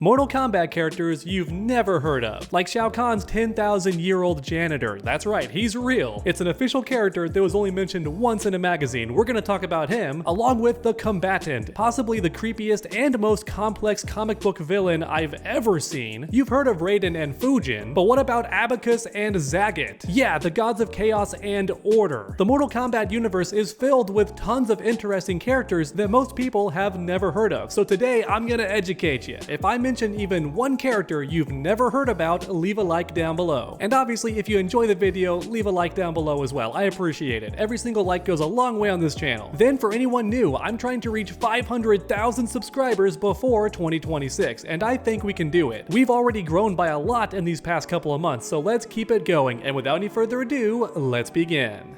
Mortal Kombat characters you've never heard of, like Shao Kahn's 10,000-year-old Janitor. That's right, he's real. It's an official character that was only mentioned once in a magazine. We're gonna talk about him, along with the Kombatant, possibly the creepiest and most complex comic book villain I've ever seen. You've heard of Raiden and Fujin, but what about Abacus and Zagat? Yeah, the gods of chaos and order. The Mortal Kombat universe is filled with tons of interesting characters that most people have never heard of. So today, I'm gonna educate you. If I mention even one character you've never heard about, leave a like down below. And obviously, if you enjoy the video, leave a like down below as well. I appreciate it. Every single like goes a long way on this channel. Then for anyone new, I'm trying to reach 500,000 subscribers before 2026, and I think we can do it. We've already grown by a lot in these past couple of months, so let's keep it going. And without any further ado, let's begin.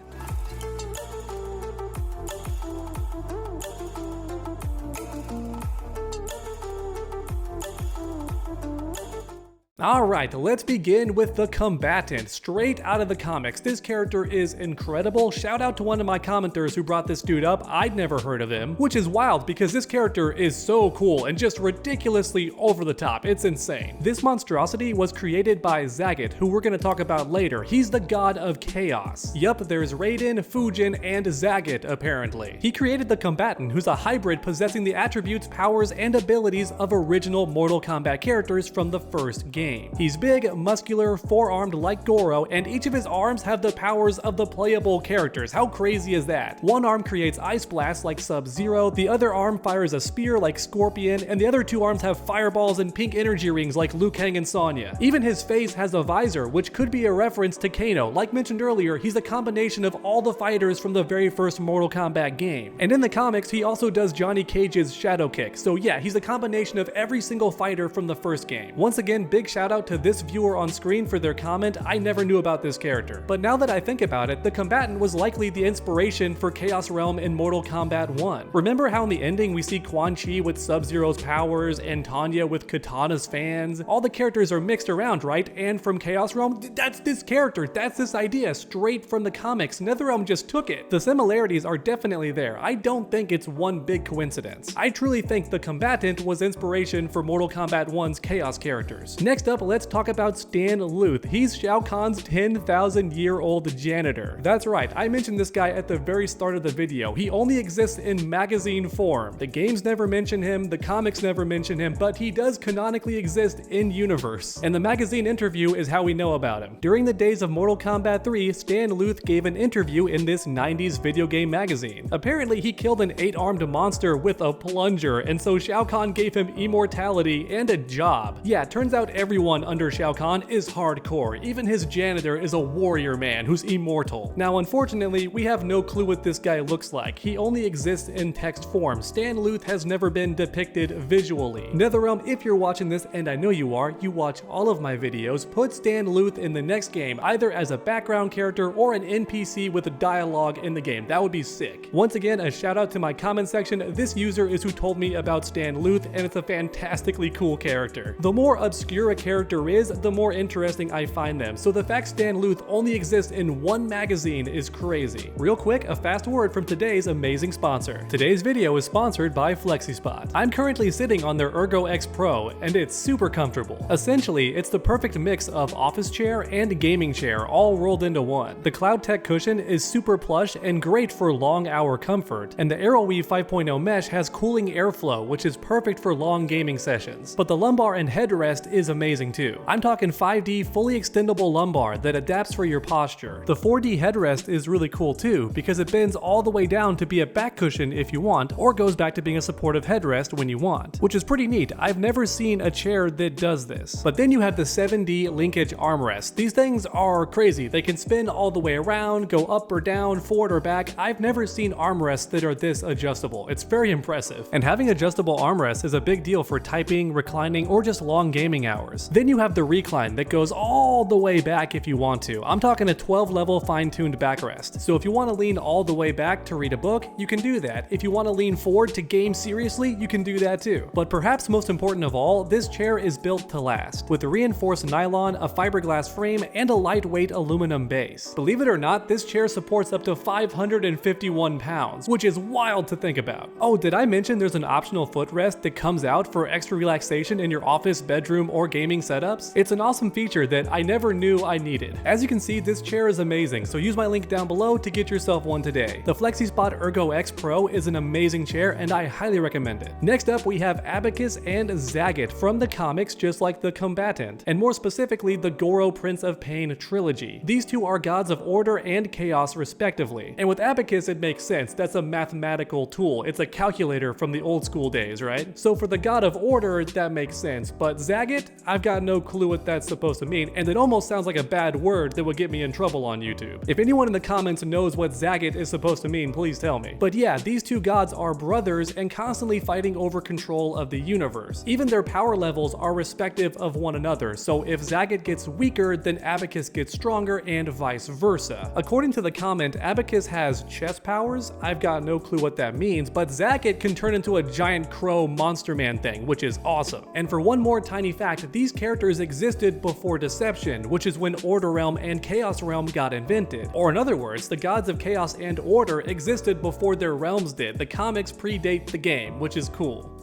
Alright, let's begin with the Kombatant. Straight out of the comics, this character is incredible. Shout out to one of my commenters who brought this dude up. I'd never heard of him, which is wild because this character is so cool and just ridiculously over the top. It's insane. This monstrosity was created by Zagat, who we're going to talk about later. He's the god of chaos. Yup, there's Raiden, Fujin, and Zagat apparently. He created the Kombatant, who's a hybrid possessing the attributes, powers, and abilities of original Mortal Kombat characters from the first game. He's big, muscular, four-armed like Goro, and each of his arms have the powers of the playable characters. How crazy is that? One arm creates ice blasts like Sub-Zero, the other arm fires a spear like Scorpion, and the other two arms have fireballs and pink energy rings like Liu Kang and Sonya. Even his face has a visor, which could be a reference to Kano. Like mentioned earlier, he's a combination of all the fighters from the very first Mortal Kombat game. And in the comics, he also does Johnny Cage's shadow kick. So yeah, he's a combination of every single fighter from the first game. Once again, big shout out to this viewer on screen for their comment. I never knew about this character. But now that I think about it, the Kombatant was likely the inspiration for Chaos Realm in Mortal Kombat 1. Remember how in the ending we see Quan Chi with Sub-Zero's powers and Tanya with Katana's fans? All the characters are mixed around, right? And from Chaos Realm, that's this character, that's this idea straight from the comics. NetherRealm just took it. The similarities are definitely there. I don't think it's one big coincidence. I truly think the Kombatant was inspiration for Mortal Kombat 1's Chaos characters. Next up, let's talk about Stan Luth. He's Shao Kahn's 10,000-year-old Janitor. That's right, I mentioned this guy at the very start of the video. He only exists in magazine form. The games never mention him, the comics never mention him, but he does canonically exist in universe. And the magazine interview is how we know about him. During the days of Mortal Kombat 3, Stan Luth gave an interview in this 90s video game magazine. Apparently, he killed an 8-armed monster with a plunger, and so Shao Kahn gave him immortality and a job. Yeah, turns out everyone under Shao Kahn is hardcore. Even his janitor is a warrior man who's immortal. Now, unfortunately, we have no clue what this guy looks like. He only exists in text form. Stan Luth has never been depicted visually. NetherRealm, if you're watching this, and I know you are, you watch all of my videos, put Stan Luth in the next game, either as a background character or an NPC with a dialogue in the game. That would be sick. Once again, a shout out to my comment section. This user is who told me about Stan Luth, and it's a fantastically cool character. The more obscure a character is, the more interesting I find them. So the fact Stan Luth only exists in one magazine is crazy. Real quick, a fast word from today's amazing sponsor. Today's video is sponsored by FlexiSpot. I'm currently sitting on their Ergo X Pro, and it's super comfortable. Essentially, it's the perfect mix of office chair and gaming chair all rolled into one. The Cloud Tech cushion is super plush and great for long hour comfort, and the AeroWeave 5.0 mesh has cooling airflow, which is perfect for long gaming sessions. But the lumbar and headrest is amazing too. I'm talking 5D fully extendable lumbar that adapts for your posture. The 4D headrest is really cool too because it bends all the way down to be a back cushion if you want, or goes back to being a supportive headrest when you want, which is pretty neat. I've never seen a chair that does this. But then you have the 7D linkage armrest. These things are crazy. They can spin all the way around, go up or down, forward or back. I've never seen armrests that are this adjustable. It's very impressive. And having adjustable armrests is a big deal for typing, reclining, or just long gaming hours. universe. Then you have the recline that goes all the way back if you want to. I'm talking a 12-level fine-tuned backrest. So if you want to lean all the way back to read a book, you can do that. If you want to lean forward to game seriously, you can do that too. But perhaps most important of all, this chair is built to last, with reinforced nylon, a fiberglass frame, and a lightweight aluminum base. Believe it or not, this chair supports up to 551 pounds, which is wild to think about. Oh, did I mention there's an optional footrest that comes out for extra relaxation in your office, bedroom, or gaming setups? It's an awesome feature that I never knew I needed. As you can see, this chair is amazing, so use my link down below to get yourself one today. The FlexiSpot Ergo X Pro is an amazing chair and I highly recommend it. Next up, we have Abacus and Zagat from the comics, just like the Kombatant, and more specifically the Goro Prince of Pain trilogy. These two are gods of order and chaos respectively. And with Abacus, it makes sense. That's a mathematical tool. It's a calculator from the old school days, right? So for the god of order, that makes sense. But Zagat, I've got no clue what that's supposed to mean, and it almost sounds like a bad word that would get me in trouble on YouTube. If anyone in the comments knows what Zagat is supposed to mean, please tell me. But yeah, these two gods are brothers and constantly fighting over control of the universe. Even their power levels are respective of one another, so if Zagat gets weaker, then Abacus gets stronger and vice versa. According to the comment, Abacus has chess powers. I've got no clue what that means, but Zagat can turn into a giant crow monster man thing, which is awesome. And for one more tiny fact, these characters existed before Deception, which is when Order Realm and Chaos Realm got invented. Or in other words, the gods of Chaos and Order existed before their realms did. The comics predate the game, which is cool.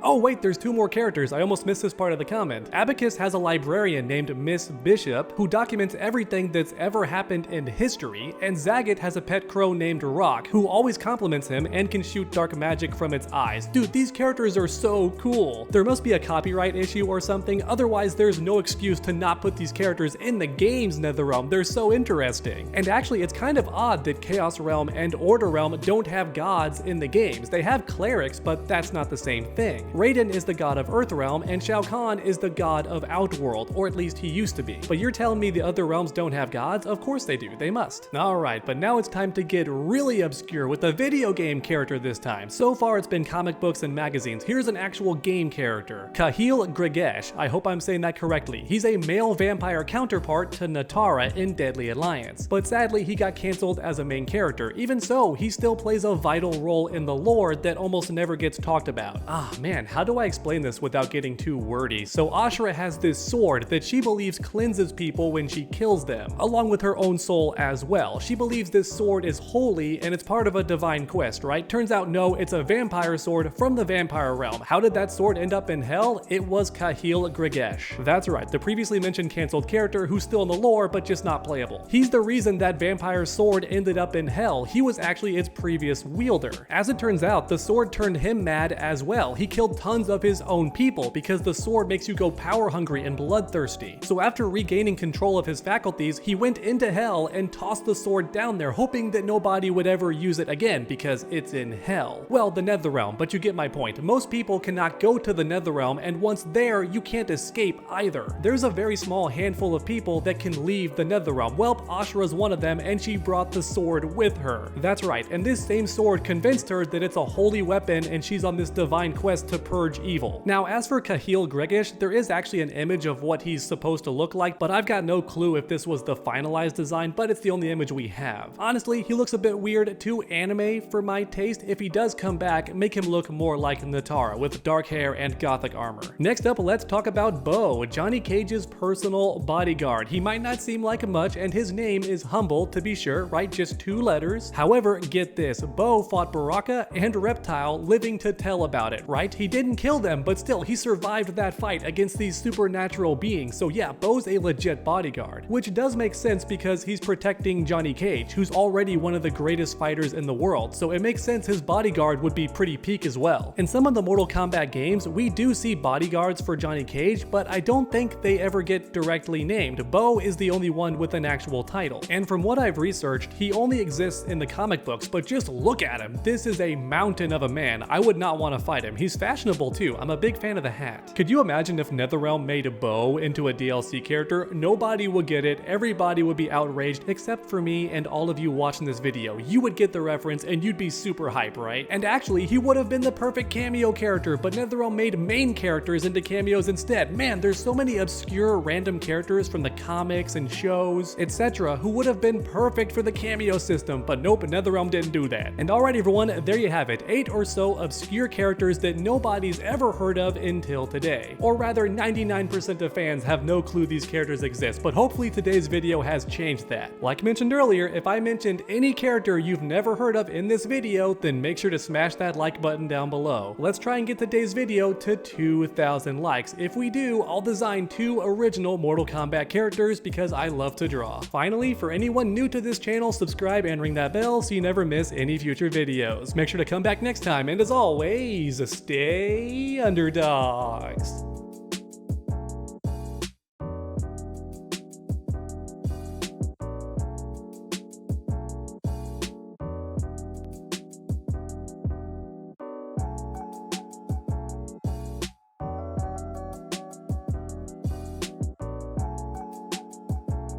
Oh wait, there's two more characters. I almost missed this part of the comment. Abacus has a librarian named Miss Bishop who documents everything that's ever happened in history, and Zagat has a pet crow named Rock who always compliments him and can shoot dark magic from its eyes. Dude, these characters are so cool. There must be a copyright issue or something, otherwise there's no excuse to not put these characters in the game's Netherrealm. They're so interesting. And actually, it's kind of odd that Chaos Realm and Order Realm don't have gods in the games. They have clerics, but that's not the same thing. Raiden is the god of Earthrealm, and Shao Kahn is the god of Outworld, or at least he used to be. But you're telling me the other realms don't have gods? Of course they do, they must. Alright, but now it's time to get really obscure with a video game character this time. So far it's been comic books and magazines. Here's an actual game character. Kahil Gregesh, I hope I'm saying that correctly. He's a male vampire counterpart to Natara in Deadly Alliance. But sadly, he got cancelled as a main character. Even so, he still plays a vital role in the lore that almost never gets talked about. Ah man, how do I explain this without getting too wordy? So Ashura has this sword that she believes cleanses people when she kills them, along with her own soul as well. She believes this sword is holy and it's part of a divine quest, right? Turns out no, it's a vampire sword from the vampire realm. How did that sword end up in hell? It was Kahil Gregesh. That's right, the previously mentioned cancelled character who's still in the lore but just not playable. He's the reason that vampire sword ended up in hell. He was actually its previous wielder. As it turns out, the sword turned him mad as well. He killed tons of his own people because the sword makes you go power hungry and bloodthirsty. So after regaining control of his faculties, he went into hell and tossed the sword down there, hoping that nobody would ever use it again because it's in hell. Well, the Netherrealm, but you get my point. Most people cannot go to the Netherrealm, and once there, you can't escape either. There's a very small handful of people that can leave the Netherrealm. Well, Ashura's one of them, and she brought the sword with her. That's right, and this same sword convinced her that it's a holy weapon and she's on this divine quest to purge evil. Now, as for Kahil Gregesh, there is actually an image of what he's supposed to look like, but I've got no clue if this was the finalized design, but it's the only image we have. Honestly, he looks a bit weird, too anime for my taste. If he does come back, make him look more like Natara with dark hair and gothic armor. Next up, let's talk about Bo, Johnny Cage's personal bodyguard. He might not seem like much, and his name is humble to be sure, right? Just 2 letters. However, get this, Bo fought Baraka and Reptile living to tell about it, right? He didn't kill them, but still, he survived that fight against these supernatural beings. So yeah, Bo's a legit bodyguard, which does make sense because he's protecting Johnny Cage, who's already one of the greatest fighters in the world. So it makes sense his bodyguard would be pretty peak as well. In some of the Mortal Kombat games, we do see bodyguards for Johnny Cage, but I don't think they ever get directly named. Bo is the only one with an actual title. And from what I've researched, he only exists in the comic books, but just look at him. This is a mountain of a man. I would not want to fight him. He's fast fashionable too. I'm a big fan of the hat. Could you imagine if NetherRealm made Bo into a DLC character? Nobody would get it, everybody would be outraged except for me and all of you watching this video. You would get the reference and you'd be super hype, right? And actually, he would have been the perfect cameo character, but NetherRealm made main characters into cameos instead. Man, there's so many obscure random characters from the comics and shows, etc. who would have been perfect for the cameo system, but nope, NetherRealm didn't do that. And alright everyone, there you have it, 8 or so obscure characters that nobody's ever heard of until today. Or rather, 99% of fans have no clue these characters exist, but hopefully today's video has changed that. Like mentioned earlier, if I mentioned any character you've never heard of in this video, then make sure to smash that like button down below. Let's try and get today's video to 2,000 likes. If we do, I'll design 2 original Mortal Kombat characters because I love to draw. Finally, for anyone new to this channel, subscribe and ring that bell so you never miss any future videos. Make sure to come back next time, and as always, stay underdogs.